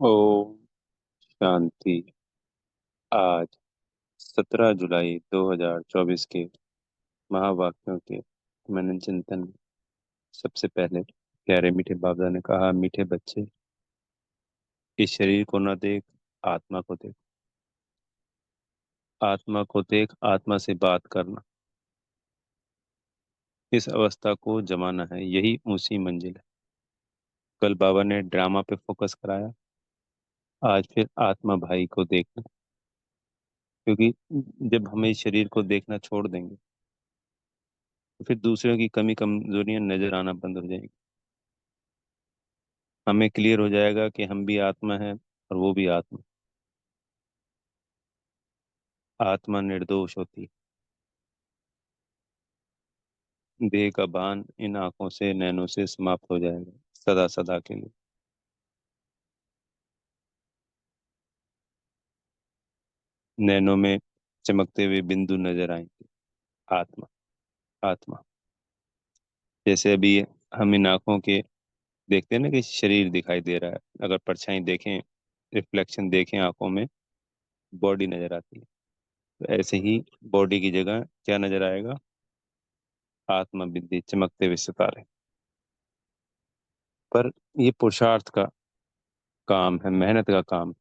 ओम शांति। आज 17 जुलाई 2024 के महावाक्यों के मनन चिंतन में सबसे पहले प्यारे मीठे बाबा ने कहा, मीठे बच्चे, इस शरीर को न देख, आत्मा को देख। आत्मा को देख, आत्मा से बात करना, इस अवस्था को जमाना है, यही ऊंची मंजिल है। कल बाबा ने ड्रामा पे फोकस कराया, आज फिर आत्मा भाई को देखना। क्योंकि जब हमें इस शरीर को देखना छोड़ देंगे तो फिर दूसरों की कमी कमजोरियां नजर आना बंद हो जाएंगी। हमें क्लियर हो जाएगा कि हम भी आत्मा है और वो भी आत्मा। आत्मा निर्दोष होती है। देह का भान इन आंखों से, नैनों से समाप्त हो जाएगा सदा सदा के लिए। नैनों में चमकते हुए बिंदु नजर आएंगे। आत्मा, आत्मा। जैसे अभी हम इन आंखों के देखते हैं ना कि शरीर दिखाई दे रहा है, अगर परछाई देखें, रिफ्लेक्शन देखें आंखों में, बॉडी नजर आती है। तो ऐसे ही बॉडी की जगह क्या नजर आएगा? आत्मा बिंदी, चमकते हुए सितारे। पर ये पुरुषार्थ का काम है, मेहनत का काम है,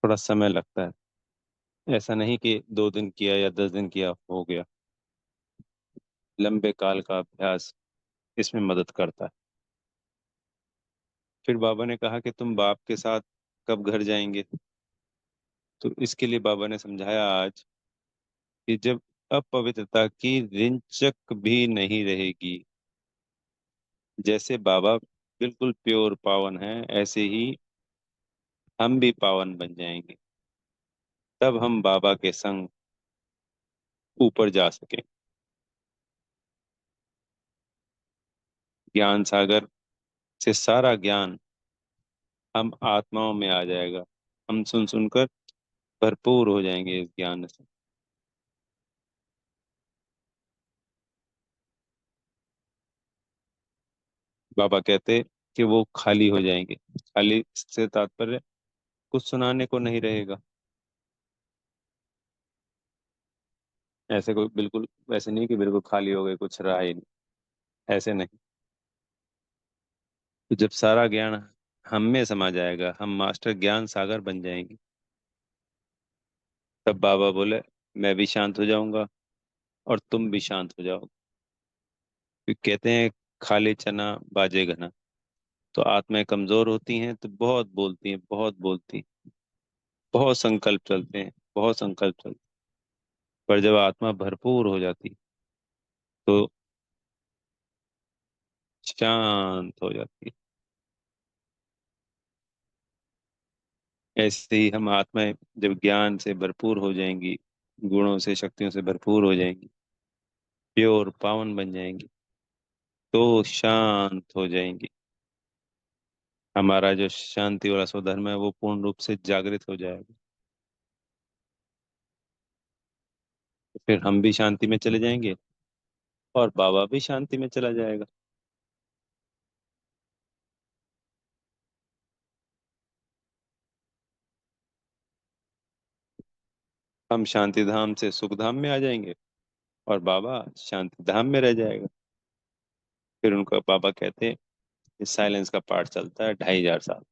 थोड़ा समय लगता है। ऐसा नहीं कि 2 दिन किया या 10 दिन किया हो गया। लंबे काल का अभ्यास इसमें मदद करता है। फिर बाबा ने कहा कि तुम बाप के साथ कब घर जाएंगे। तो इसके लिए बाबा ने समझाया आज कि जब अपवित्रता की रिंचक भी नहीं रहेगी। जैसे बाबा बिल्कुल प्योर पावन है, ऐसे ही हम भी पावन बन जाएंगे। तब हम बाबा के संग ऊपर जा सके। ज्ञान सागर से सारा ज्ञान हम आत्माओं में आ जाएगा। हम सुन सुनकर भरपूर हो जाएंगे इस ज्ञान से। बाबा कहते कि वो खाली हो जाएंगे। खाली से तात्पर्य कुछ सुनाने को नहीं रहेगा। ऐसे कोई बिल्कुल वैसे नहीं कि बिल्कुल खाली हो गए, कुछ रहा ही नहीं, ऐसे नहीं। तो जब सारा ज्ञान हम में समा जाएगा, हम मास्टर ज्ञान सागर बन जाएंगे। तब बाबा बोले, मैं भी शांत हो जाऊंगा और तुम भी शांत हो जाओगे। क्योंकि कहते हैं खाली चना बाजे घना। तो आत्माएं कमजोर होती हैं तो बहुत बोलती हैं, बहुत बोलती हैं, बहुत संकल्प चलते हैं, बहुत संकल्प चलते हैं। पर जब आत्मा भरपूर हो जाती तो शांत हो जाती है। ऐसे ही हम आत्माएं जब ज्ञान से भरपूर हो जाएंगी, गुणों से, शक्तियों से भरपूर हो जाएंगी, प्योर पावन बन जाएंगी, तो शांत हो जाएंगी। हमारा जो शांति वाला स्वधर्म है वो पूर्ण रूप से जागृत हो जाएगा। फिर हम भी शांति में चले जाएंगे और बाबा भी शांति में चला जाएगा। हम शांति धाम से सुख धाम में आ जाएंगे और बाबा शांति धाम में रह जाएगा। फिर उनका बाबा कहते हैं, साइलेंस का पाठ चलता है 2500 साल,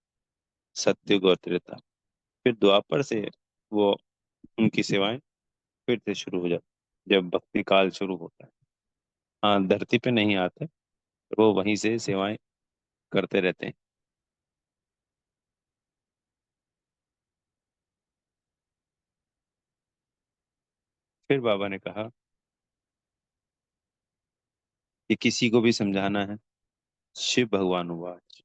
सतयुग और त्रेता। फिर द्वापर से वो उनकी सेवाएं फिर से शुरू हो जाती, जब भक्ति काल शुरू होता है। हाँ, धरती पे नहीं आते, वो वहीं से सेवाएं करते रहते हैं। फिर बाबा ने कहा कि किसी को भी समझाना है। शिव भगवान वाच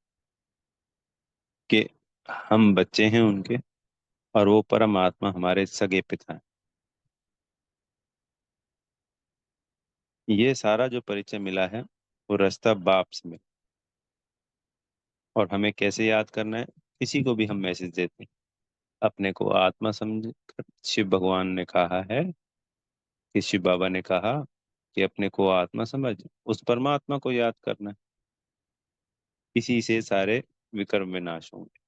कि हम बच्चे हैं उनके, और वो परम आत्मा हमारे सगे पिता हैं। ये सारा जो परिचय मिला है वो रास्ता बाप से मिला। और हमें कैसे याद करना है? किसी को भी हम मैसेज देते हैं, अपने को आत्मा समझ कर। शिव भगवान ने कहा है कि शिव बाबा ने कहा कि अपने को आत्मा समझ, उस परमात्मा को याद करना है। इसी से सारे विकर्म विनाश होंगे।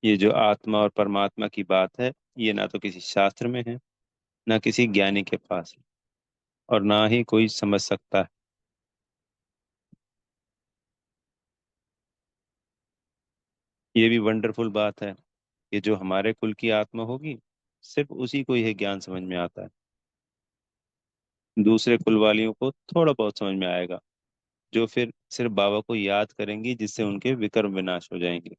ये जो आत्मा और परमात्मा की बात है, ये ना तो किसी शास्त्र में है, ना किसी ज्ञानी के पास है, और ना ही कोई समझ सकता है। ये भी वंडरफुल बात है कि जो हमारे कुल की आत्मा होगी, सिर्फ उसी को यह ज्ञान समझ में आता है। दूसरे कुल वालियों को थोड़ा बहुत समझ में आएगा, जो फिर सिर्फ बाबा को याद करेंगी, जिससे उनके विकर्म विनाश हो जाएंगे।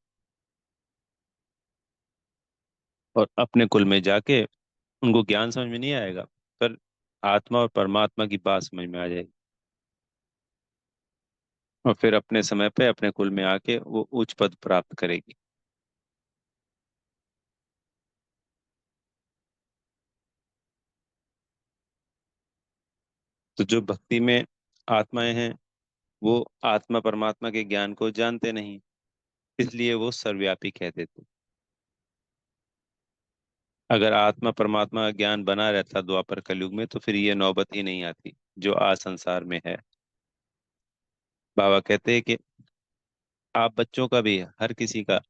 और अपने कुल में जाके उनको ज्ञान समझ में नहीं आएगा, पर आत्मा और परमात्मा की बात समझ में आ जाएगी। और फिर अपने समय पे अपने कुल में आके वो उच्च पद प्राप्त करेगी। तो जो भक्ति में आत्माएं हैं, वो आत्मा परमात्मा के ज्ञान को जानते नहीं, इसलिए वो सर्वव्यापी कह देते। अगर आत्मा परमात्मा का ज्ञान बना रहता द्वापर कलयुग में, तो फिर ये नौबत ही नहीं आती जो आज संसार में है। बाबा कहते हैं कि आप बच्चों का भी, हर किसी का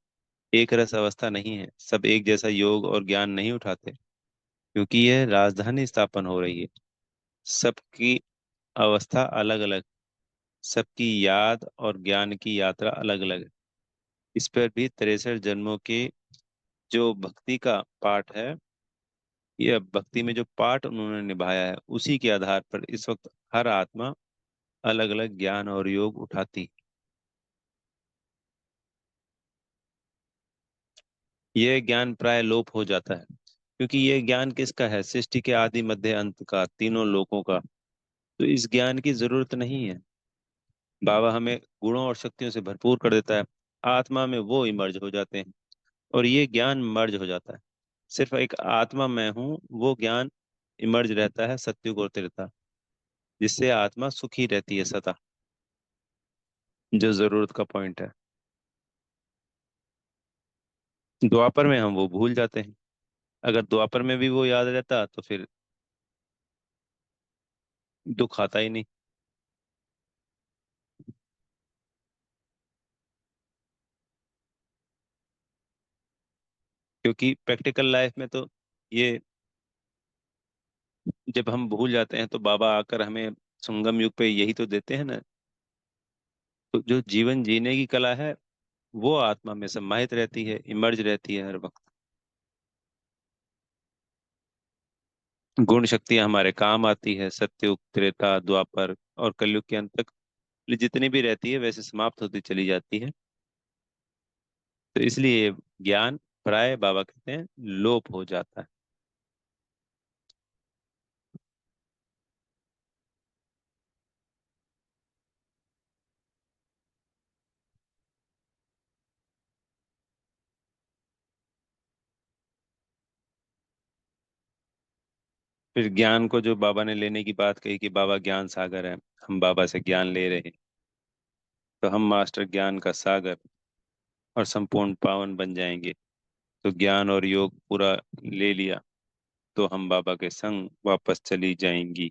एक रस अवस्था नहीं है, सब एक जैसा योग और ज्ञान नहीं उठाते, क्योंकि यह राजधानी स्थापन हो रही है। सबकी अवस्था अलग अलग, सबकी याद और ज्ञान की यात्रा अलग अलग है। इस पर भी 63 जन्मों के जो भक्ति का पाठ है, यह भक्ति में जो पाठ उन्होंने निभाया है, उसी के आधार पर इस वक्त हर आत्मा अलग अलग ज्ञान और योग उठाती। यह ज्ञान प्राय लोप हो जाता है, क्योंकि यह ज्ञान किसका है? सृष्टि के आदि मध्य अंत का, तीनों लोकों का। तो इस ज्ञान की जरूरत नहीं है। बाबा हमें गुणों और शक्तियों से भरपूर कर देता है, आत्मा में वो इमर्ज हो जाते हैं, और ये ज्ञान मर्ज हो जाता है। सिर्फ एक आत्मा मैं हूँ, वो ज्ञान इमर्ज रहता है, सत्युग और त्रेता, जिससे आत्मा सुखी रहती है सदा। जो जरूरत का पॉइंट है। द्वापर में हम वो भूल जाते हैं। अगर द्वापर में भी वो याद रहता तो फिर दुख आता ही नहीं। क्योंकि प्रैक्टिकल लाइफ में तो ये, जब हम भूल जाते हैं तो बाबा आकर हमें संगम युग पे यही तो देते हैं ना। तो जो जीवन जीने की कला है, वो आत्मा में समाहित रहती है, इमर्ज रहती है हर वक्त। गुण शक्तियां हमारे काम आती है, सत्युग त्रेता द्वापर और कलयुग के अंत तक जितनी भी रहती है, वैसे समाप्त होती चली जाती है। तो इसलिए ये ज्ञान प्राय बाबा कहते हैं लोप हो जाता है। फिर ज्ञान को जो बाबा ने लेने की बात कही कि बाबा ज्ञान सागर है, हम बाबा से ज्ञान ले रहे हैं, तो हम मास्टर ज्ञान का सागर और संपूर्ण पावन बन जाएंगे। तो ज्ञान और योग पूरा ले लिया, तो हम बाबा के संग वापस चली जाएंगी।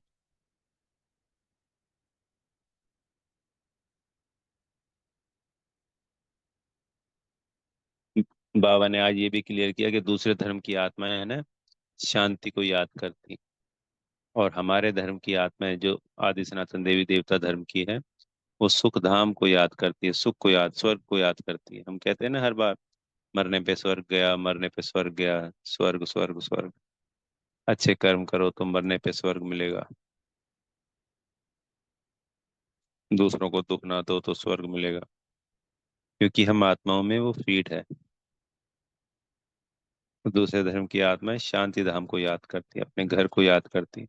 बाबा ने आज ये भी क्लियर किया कि दूसरे धर्म की आत्माएं है ना, शांति को याद करती, और हमारे धर्म की आत्माएं जो आदि सनातन देवी देवता धर्म की है, वो सुख धाम को याद करती है, सुख को याद, स्वर्ग को याद करती है। हम कहते हैं ना हर बार, मरने पे स्वर्ग गया, मरने पे स्वर्ग गया, स्वर्ग स्वर्ग स्वर्ग। अच्छे कर्म करो तो मरने पे स्वर्ग मिलेगा, दूसरों को दुख ना दो तो स्वर्ग मिलेगा। क्योंकि हम आत्माओं में वो फीड है। दूसरे धर्म की आत्माएं शांति धाम को याद करती है, अपने घर को याद करती है,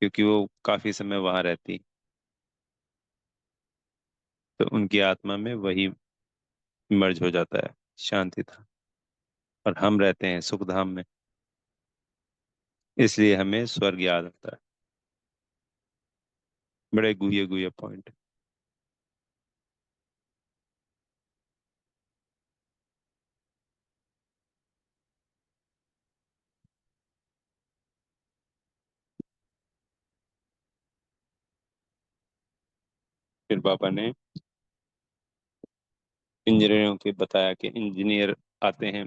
क्योंकि वो काफी समय वहां रहती। तो उनकी आत्मा में वही मर्ज हो जाता है, शांति धाम। और हम रहते हैं सुख धाम में, इसलिए हमें स्वर्ग याद आता है। बड़े गुहे गुहे पॉइंट। फिर पापा ने इंजीनियरों के बताया कि इंजीनियर आते हैं।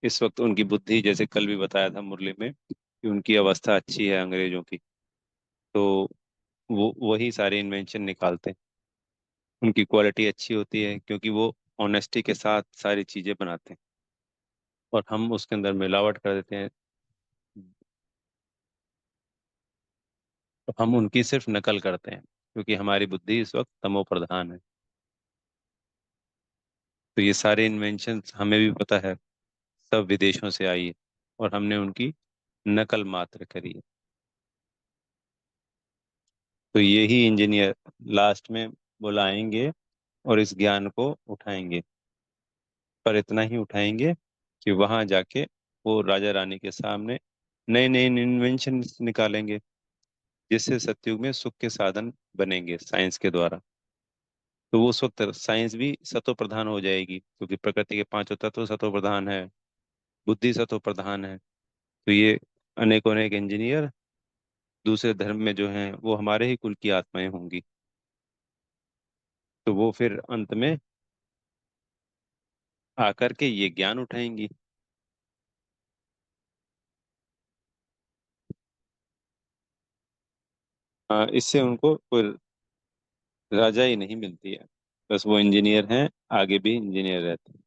इस वक्त उनकी बुद्धि, जैसे कल भी बताया था मुरली में, कि उनकी अवस्था अच्छी है अंग्रेजों की। तो वो वही सारे इन्वेंशन निकालते हैं। उनकी क्वालिटी अच्छी होती है क्योंकि वो ऑनेस्टी के साथ सारी चीजें बनाते हैं, और हम उसके अंदर मिलावट कर देते हैं। तो हम उनकी सिर्फ नकल करते हैं क्योंकि हमारी बुद्धि इस वक्त तमो प्रधान है। तो ये सारे इन्वेंशन हमें भी पता है, सब विदेशों से आई है, और हमने उनकी नकल मात्र करी है। तो यही इंजीनियर लास्ट में बुलाएंगे और इस ज्ञान को उठाएंगे, पर इतना ही उठाएंगे कि वहां जाके वो राजा रानी के सामने नए नए इन्वेंशन निकालेंगे, जिससे सतयुग में सुख के साधन बनेंगे साइंस के द्वारा। तो वो उस वक्त साइंस भी सतो प्रधान हो जाएगी, क्योंकि प्रकृति के पांचों तत्व सतो प्रधान है, बुद्धि सतो प्रधान है। तो ये अनेकों अनेक इंजीनियर दूसरे धर्म में जो हैं वो हमारे ही कुल की आत्माएं होंगी। तो वो फिर अंत में आकर के ये ज्ञान उठाएंगी। इससे उनको कोई राजा ही नहीं मिलती है, बस वो इंजीनियर हैं, आगे भी इंजीनियर रहते हैं।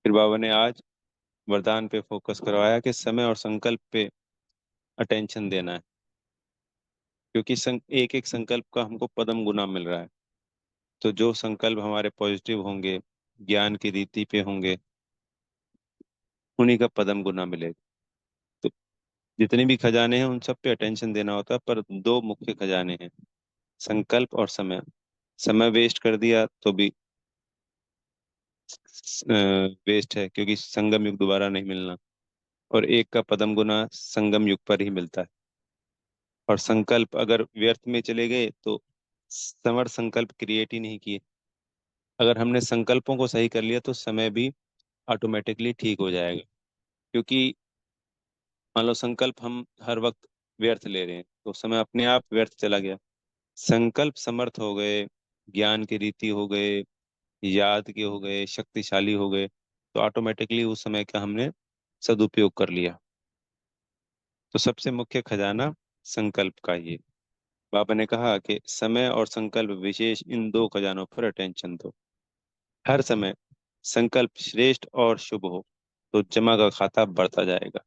फिर बाबा ने आज वरदान पे फोकस करवाया कि समय और संकल्प पे अटेंशन देना है, क्योंकि एक एक संकल्प का हमको पदम गुना मिल रहा है। तो जो संकल्प हमारे पॉजिटिव होंगे, ज्ञान की रीति पे होंगे, उन्हीं का पदम गुना मिलेगा। तो जितने भी खजाने हैं उन सब पे अटेंशन देना होता है, पर दो मुख्य खजाने हैं, संकल्प और समय। समय वेस्ट कर दिया तो भी वेस्ट है, क्योंकि संगम युग दोबारा नहीं मिलना। और एक का पदम गुना संगम युग पर ही मिलता है। और संकल्प अगर व्यर्थ में चले गए तो समर संकल्प क्रिएट ही नहीं किए। अगर हमने संकल्पों को सही कर लिया तो समय भी ऑटोमेटिकली ठीक हो जाएगा। क्योंकि मान लो संकल्प हम हर वक्त व्यर्थ ले रहे हैं तो समय अपने आप व्यर्थ चला गया। संकल्प समर्थ हो गए, ज्ञान की रीति हो गए, याद के हो गए, शक्तिशाली हो गए, तो ऑटोमेटिकली उस समय का हमने सदुपयोग कर लिया। तो सबसे मुख्य खजाना संकल्प का ही है। बाबा ने कहा कि समय और संकल्प विशेष, इन दो खजानों पर अटेंशन दो। हर समय संकल्प श्रेष्ठ और शुभ हो तो जमा का खाता बढ़ता जाएगा।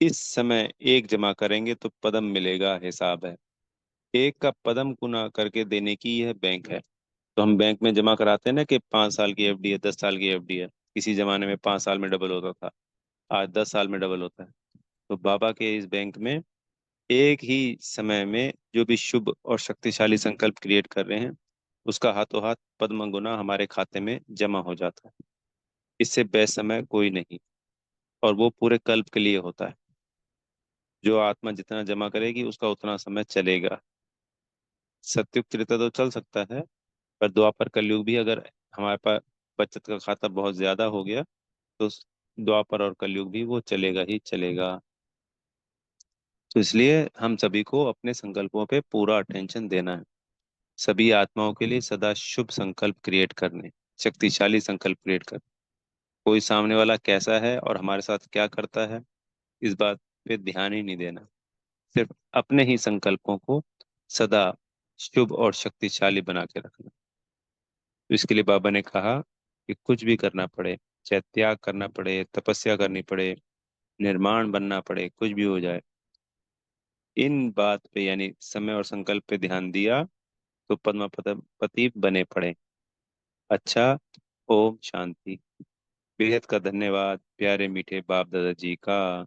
इस समय एक जमा करेंगे तो पदम मिलेगा, हिसाब है। एक का पदम गुना करके देने की यह बैंक है। तो हम बैंक में जमा कराते हैं ना कि 5 साल की एफडी है, 10 साल की एफडी है। किसी जमाने में 5 साल में डबल होता था, आज 10 साल में डबल होता है। तो बाबा के इस बैंक में एक ही समय में जो भी शुभ और शक्तिशाली संकल्प क्रिएट कर रहे हैं, उसका हाथों हाथ पद्म गुना हमारे खाते में जमा हो जाता है। इससे बेसमय कोई नहीं, और वो पूरे कल्प के लिए होता है। जो आत्मा जितना जमा करेगी उसका उतना समय चलेगा। सत्युग त्रेता तो चल सकता है, पर द्वापर कलयुग भी अगर हमारे पास बचत का खाता बहुत ज्यादा हो गया तो द्वापर और कलयुग भी वो चलेगा ही चलेगा। तो इसलिए हम सभी को अपने संकल्पों पे पूरा अटेंशन देना है। सभी आत्माओं के लिए सदा शुभ संकल्प क्रिएट करने, शक्तिशाली संकल्प क्रिएट करने। कोई सामने वाला कैसा है और हमारे साथ क्या करता है, इस बात पे ध्यान ही नहीं देना। सिर्फ अपने ही संकल्पों को सदा शुभ और शक्तिशाली बना के रखना। तो इसके लिए बाबा ने कहा कि कुछ भी करना पड़े, चाहे त्याग करना पड़े, तपस्या करनी पड़े, निर्माण बनना पड़े, कुछ भी हो जाए, इन बात पे यानी समय और संकल्प पे ध्यान दिया तो पद्म पति बने पड़े। अच्छा, ओम शांति। बेहद का धन्यवाद प्यारे मीठे बाप दादा जी का।